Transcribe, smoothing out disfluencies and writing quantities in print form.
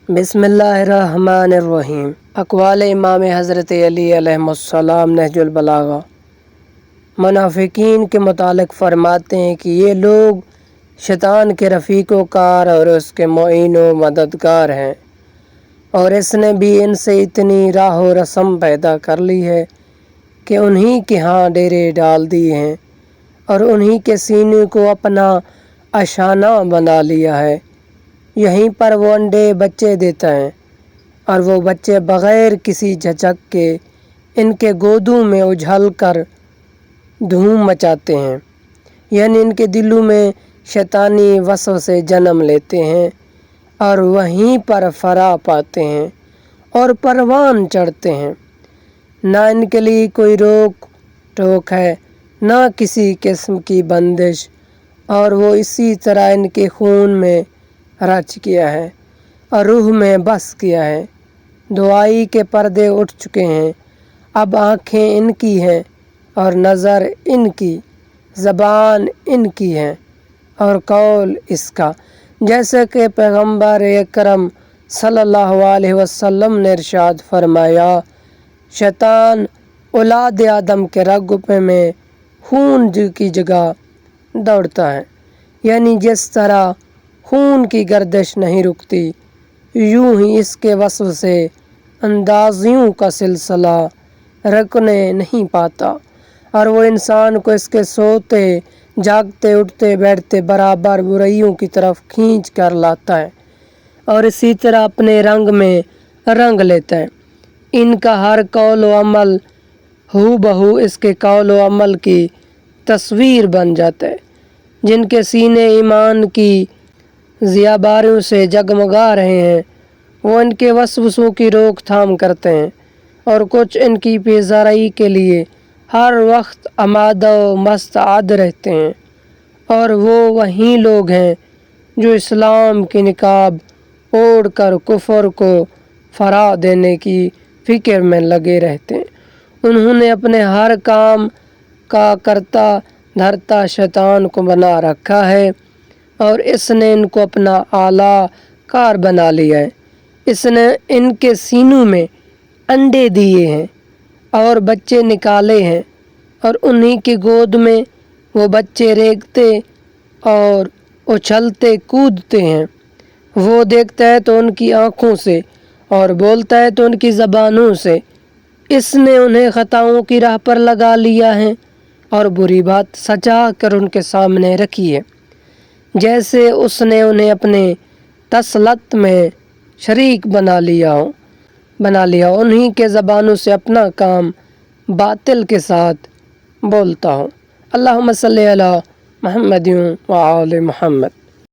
بسم اللہ الرحمن الرحیم۔ اقوال امام حضرت علی علیہ السلام نہج البلاغہ۔ منافقین کے متعلق فرماتے ہیں کہ یہ لوگ شیطان کے رفیق و کار اور اس کے معین و مددگار ہیں، اور اس نے بھی ان سے اتنی راہ و رسم پیدا کر لی ہے کہ انہی کے ہاں ڈیرے ڈال دیے ہیں اور انہی کے سینے کو اپنا اشانہ بنا لیا ہے۔ یہیں پر وہ انڈے بچے دیتا ہے اور وہ بچے بغیر کسی جھجک کے ان کے گودوں میں اجھل کر دھوم مچاتے ہیں، یعنی ان کے دلوں میں شیطانی وسوسے جنم لیتے ہیں اور وہیں پر فرا پاتے ہیں اور پروان چڑھتے ہیں۔ نہ ان کے لیے کوئی روک ٹوک ہے، نہ کسی قسم کی بندش، اور وہ اسی طرح ان کے خون میں رچ گیا ہے اور روح میں بس کیا ہے۔ دعائی کے پردے اٹھ چکے ہیں، اب آنکھیں ان کی ہیں اور نظر ان کی، زبان ان کی ہے اور قول اس کا، جیسے کہ پیغمبر اکرم صلی اللہ علیہ وسلم نے ارشاد فرمایا، شیطان اولاد آدم کے رگبے میں خون کی جگہ دوڑتا ہے، یعنی جس طرح خون کی گردش نہیں رکتی، یوں ہی اس کے وسوسے اندازیوں کا سلسلہ رکنے نہیں پاتا، اور وہ انسان کو اس کے سوتے جاگتے اٹھتے بیٹھتے برابر برائیوں کی طرف کھینچ کر لاتا ہے اور اسی طرح اپنے رنگ میں رنگ لیتا ہے۔ ان کا ہر قول و عمل ہو بہو اس کے قول و عمل کی تصویر بن جاتا ہے۔ جن کے سینے ایمان کی ضیاباریوں سے جگمگا رہے ہیں، وہ ان کے وسوسوں کی روک تھام کرتے ہیں اور کچھ ان کی بیزاری کے لیے ہر وقت آمادہ و مستعد رہتے ہیں، اور وہ وہی لوگ ہیں جو اسلام کی نقاب اوڑھ کر کفر کو فرا دینے کی فکر میں لگے رہتے ہیں۔ انہوں نے اپنے ہر کام کا کرتا دھرتا شیطان کو بنا رکھا ہے اور اس نے ان کو اپنا اعلیٰ کار بنا لیا ہے۔ اس نے ان کے سینوں میں انڈے دیے ہیں اور بچے نکالے ہیں، اور انہی کی گود میں وہ بچے رینگتے اور اچھلتے کودتے ہیں۔ وہ دیکھتا ہے تو ان کی آنکھوں سے اور بولتا ہے تو ان کی زبانوں سے۔ اس نے انہیں خطاؤں کی راہ پر لگا لیا ہے اور بری بات سجا کر ان کے سامنے رکھی ہے، جیسے اس نے انہیں اپنے تسلط میں شریک بنا لیا ہو۔ انہی کے زبانوں سے اپنا کام باطل کے ساتھ بولتا ہوں۔ اللہم صلی علی محمد و آل محمد۔